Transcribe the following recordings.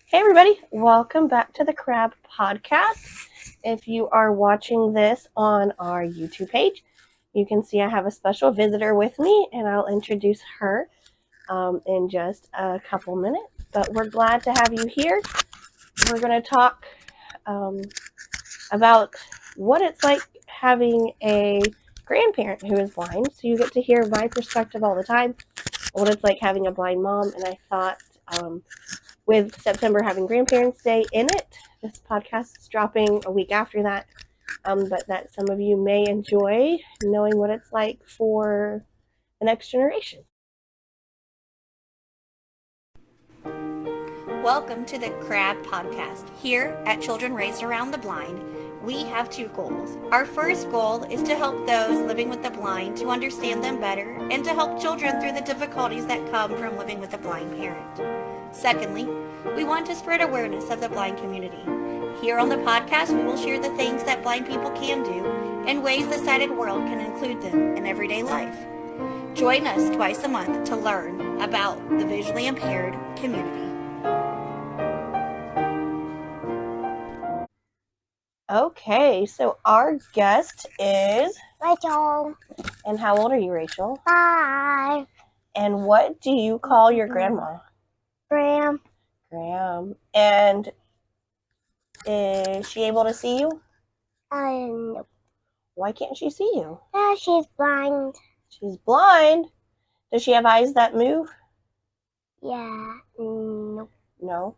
Hey everybody, welcome back to the Crab Podcast. If you are watching this on our YouTube page, you can see I have a special visitor with me and I'll introduce her in just a couple minutes. But we're glad to have you here. We're going to talk about what it's like having a grandparent who is blind. So you get to hear my perspective all the time, what it's like having a blind mom. And I thought with September having Grandparents' Day in it, this podcast is dropping a week after that, but that some of you may enjoy knowing what it's like for the next generation. Welcome to the Crab Podcast. Here at Children Raised Around the Blind, we have two goals. Our first goal is to help those living with the blind to understand them better and to help children through the difficulties that come from living with a blind parent. Secondly, we want to spread awareness of the blind community. Here on the podcast, we will share the things that blind people can do and ways the sighted world can include them in everyday life. Join us twice a month to learn about the visually impaired community. Okay, so our guest is Rachel. And how old are you, Rachel? 5. And what do you call your grandma? Graham. Graham. And is she able to see you? No. Why can't she see you? She's blind. She's blind. Does she have eyes that move? Yeah. No. No.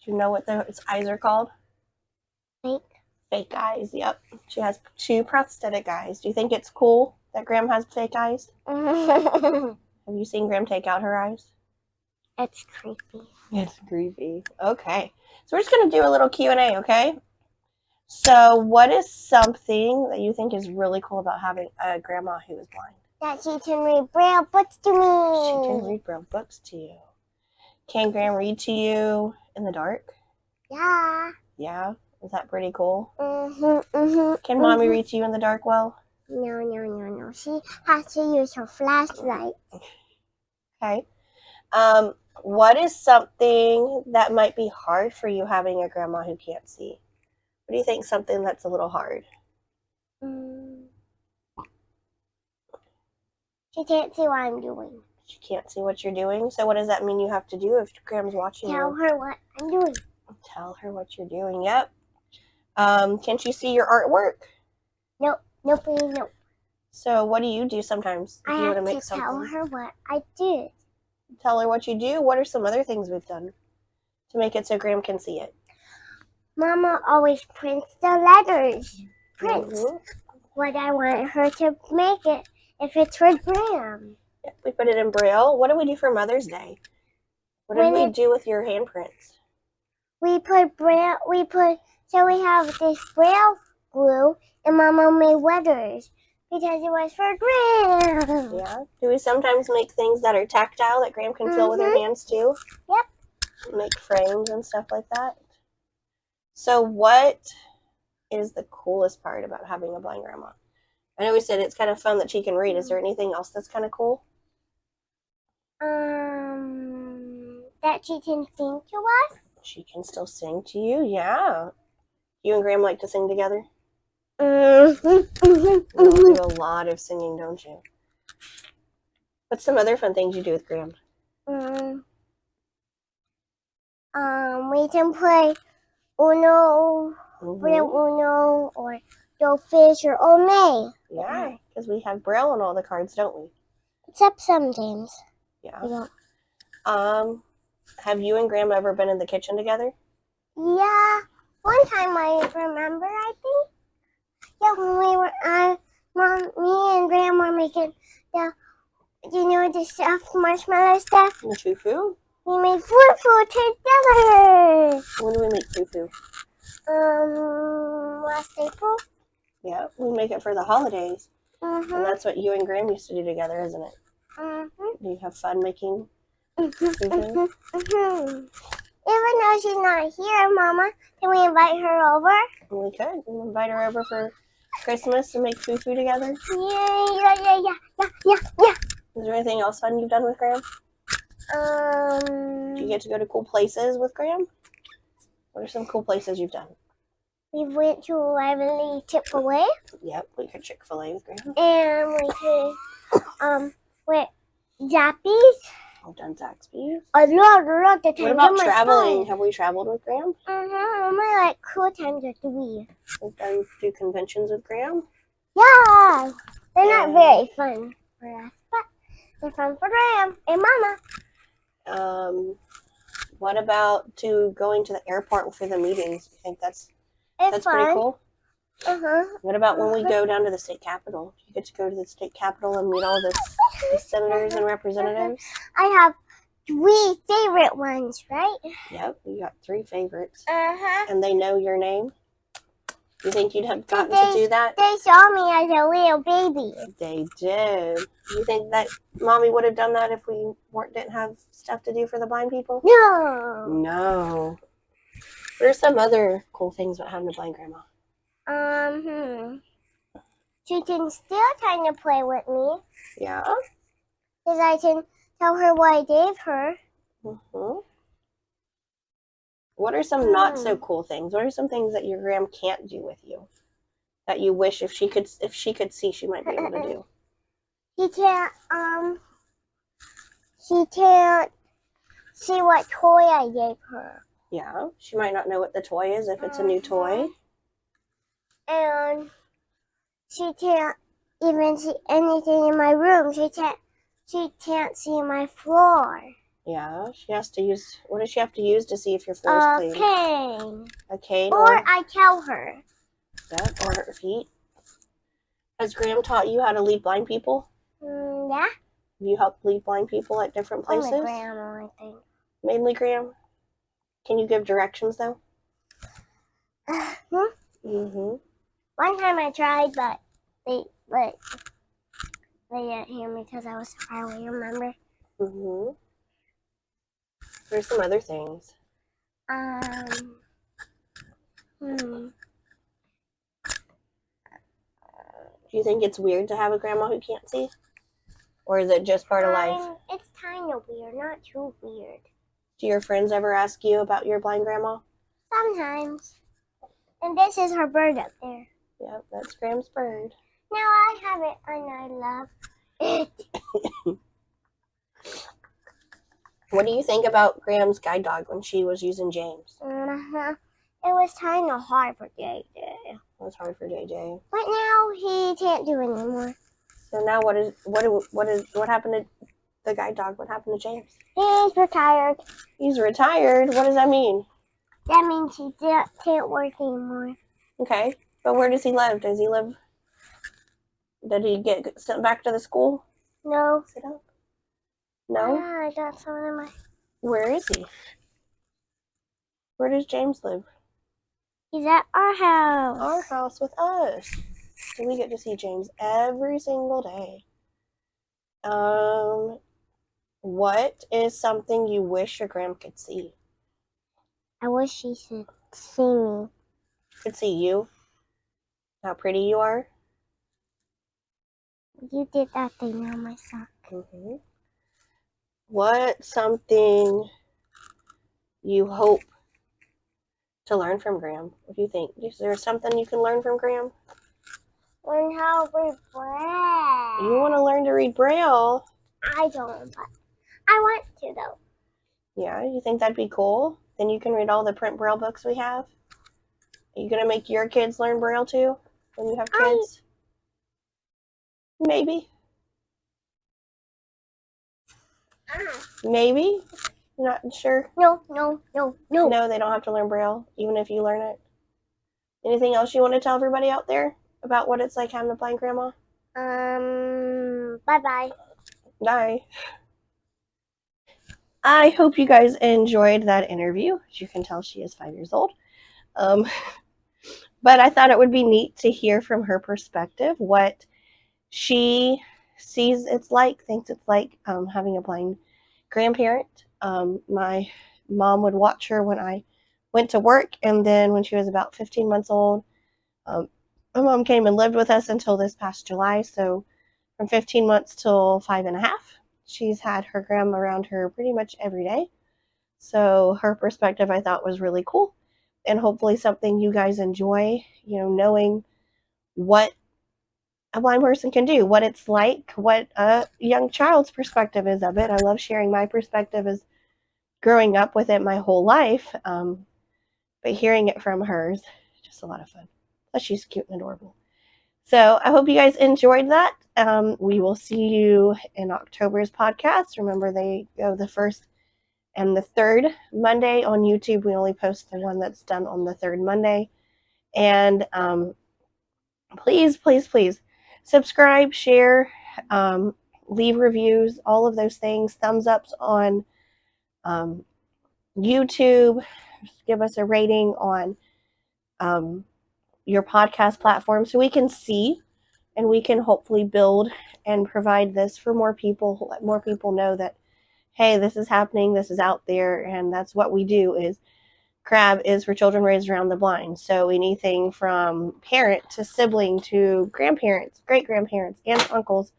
Do you know what those eyes are called? Fake. Fake eyes, yep. She has 2 prosthetic eyes. Do you think it's cool that Graham has fake eyes? Have you seen Graham take out her eyes? It's creepy. It's creepy. Okay. So we're just going to do a little Q&A, okay? So what is something that you think is really cool about having a grandma who is blind? That she can read Braille books to me. She can read Braille books to you. Can Graham read to you in the dark? Yeah. Yeah? Is that pretty cool? Mm-hmm. Can Mommy read to you in the dark well? No. She has to use her flashlight. Okay. What is something that might be hard for you having a grandma who can't see? What do you think something that's a little hard? She can't see what I'm doing. She can't see what you're doing? So what does that mean you have to do if Graham's watching Tell you? her what I'm doing. Tell her what you're doing, yep. Can she see your artwork? Nope. Nope. So what do you do sometimes if I you want have to make to something? tell her what I did. Tell her what you do? What are some other things we've done to make it so Graham can see it? Mama always prints the letters. Mm-hmm. What I want her to make it if it's for Graham. Yeah, we put it in Braille. What do we do for Mother's Day? What did we do with your handprints? We put Braille. So we have this Braille glue, and Mama made letters because it was for Graham. Yeah. Do we sometimes make things that are tactile that Graham can feel with her hands too? Yep. Make frames and stuff like that. So what is the coolest part about having a blind grandma? I know we said it's kind of fun that she can read. Is there anything else that's kind of cool? That she can sing to us. She can still sing to you, yeah. You and Graham like to sing together? Mm-hmm. You do a lot of singing, don't you? What's some other fun things you do with Graham? We can play Uno, Uno, or Go Fish, or Omei. Yeah, because we have Braille on all the cards, don't we? Except some games. Yeah. We don't. Have you and Graham ever been in the kitchen together? Yeah, one time I remember, I think. Yeah, when we were, me and Graham were making the stuffed marshmallow stuff. The fufu? We made fufu together. When do we make fufu? Last April. Yeah, we make it for the holidays. Mm-hmm. And that's what you and Graham used to do together, isn't it? Mm-hmm. Do you have fun making Mm-hmm. Even though she's not here, Mama, can we invite her over? We could. We invite her over for Christmas and make fufu together. Yeah. Is there anything else fun you've done with Graham? Do you get to go to cool places with Graham? What are some cool places you've done? We went to Lively Chick-fil-A. Yep, we could Chick-fil-A with Graham. And we could, with Zappy's. I've done Zaxby's. A lot of times. What about traveling? Have we traveled with Graham? Only like 2 times or 3. We've done do conventions with Graham. Yeah. They're not very fun for us, but they're fun for Graham and Mama. What about going to the airport for the meetings? You think that's It's fun. pretty cool? What about when we Uh-huh. go down to the state capitol? You get to go to the state capitol and meet all the senators and representatives? I have 3 favorite ones, right? Yep, you got 3 favorites. Uh-huh. And they know your name? You think you'd have gotten to do that? They saw me as a little baby. They did. You think that Mommy would have done that if we didn't have stuff to do for the blind people? No. No. What are some other cool things about having a blind grandma? She can still kind of play with me. Yeah. Because I can tell her what I gave her. What are some not so cool things? What are some things that your Gram can't do with you that you wish if she could see she might be able to do? She can't see what toy I gave her. Yeah, she might not know what the toy is if it's a new toy. And she can't even see anything in my room. She can't see my floor. Yeah, she has to use. What does she have to use to see if your floor is clean? Cane. A cane. Or I tell her. Yeah, or her feet. Has Graham taught you how to lead blind people? Yeah. Have you helped lead blind people at different places? Only Grandma, I think. Mainly Graham? Can you give directions though? One time I tried, but they didn't hear me because I was so far away, remember? There's some other things. Do you think it's weird to have a grandma who can't see? Or is it just part of life? It's kind of weird, not too weird. Do your friends ever ask you about your blind grandma? Sometimes. And this is her bird up there. Yep, that's Graham's bird. Now I have it and I love it. What do you think about Graham's guide dog when she was using James? It was kind of hard for JJ. It was hard for JJ. But now he can't do it anymore. So now what happened to the guide dog? What happened to James? He's retired. He's retired? What does that mean? That means he can't work anymore. Okay, but where does he live? Did he get sent back to the school? No. Sit up. No? I got some of my... Where is he? Where does James live? He's at our house. Our house with us. So we get to see James every single day. What is something you wish your Gram could see? I wish she could see me. Could see you? How pretty you are? You did that thing on my sock. What's something you hope to learn from Gram? What do you think? Is there something you can learn from Gram? Learn how to read Braille. You want to learn to read Braille? I don't, but I want to, though. Yeah, you think that'd be cool? Then you can read all the print Braille books we have. Are you going to make your kids learn Braille too when you have kids? Maybe. Maybe? You're not sure? No. No, they don't have to learn Braille, even if you learn it. Anything else you want to tell everybody out there about what it's like having a blind grandma? Bye-bye. Bye. I hope you guys enjoyed that interview. As you can tell, she is 5 years old. But I thought it would be neat to hear from her perspective what she sees thinks it's like having a blind grandparent. My mom would watch her when I went to work, and then when she was about 15 months old, my mom came and lived with us until this past July. So from 15 months till 5.5, she's had her grandma around her pretty much every day. So her perspective I thought was really cool, and hopefully something you guys enjoy, knowing what a blind person can do, what it's like, what a young child's perspective is of it. I love sharing my perspective as growing up with it my whole life, but hearing it from hers, just a lot of fun. Plus, she's cute and adorable. So I hope you guys enjoyed that. We will see you in October's podcast. Remember, they go the first and the third Monday on YouTube. We only post the one that's done on the third Monday. And please, please, please subscribe, share, leave reviews, all of those things. Thumbs ups on YouTube. Give us a rating on your podcast platform so we can see and we can hopefully build and provide this for more people, let more people know that, hey, this is happening, this is out there, and that's what we do. Is CRAB is for children raised around the blind. So anything from parent to sibling to grandparents, great grandparents, aunts, uncles,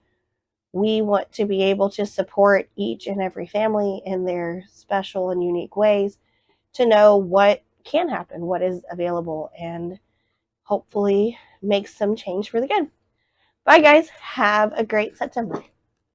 we want to be able to support each and every family in their special and unique ways to know what can happen, what is available, and hopefully make some change for the good. Bye, guys. Have a great September.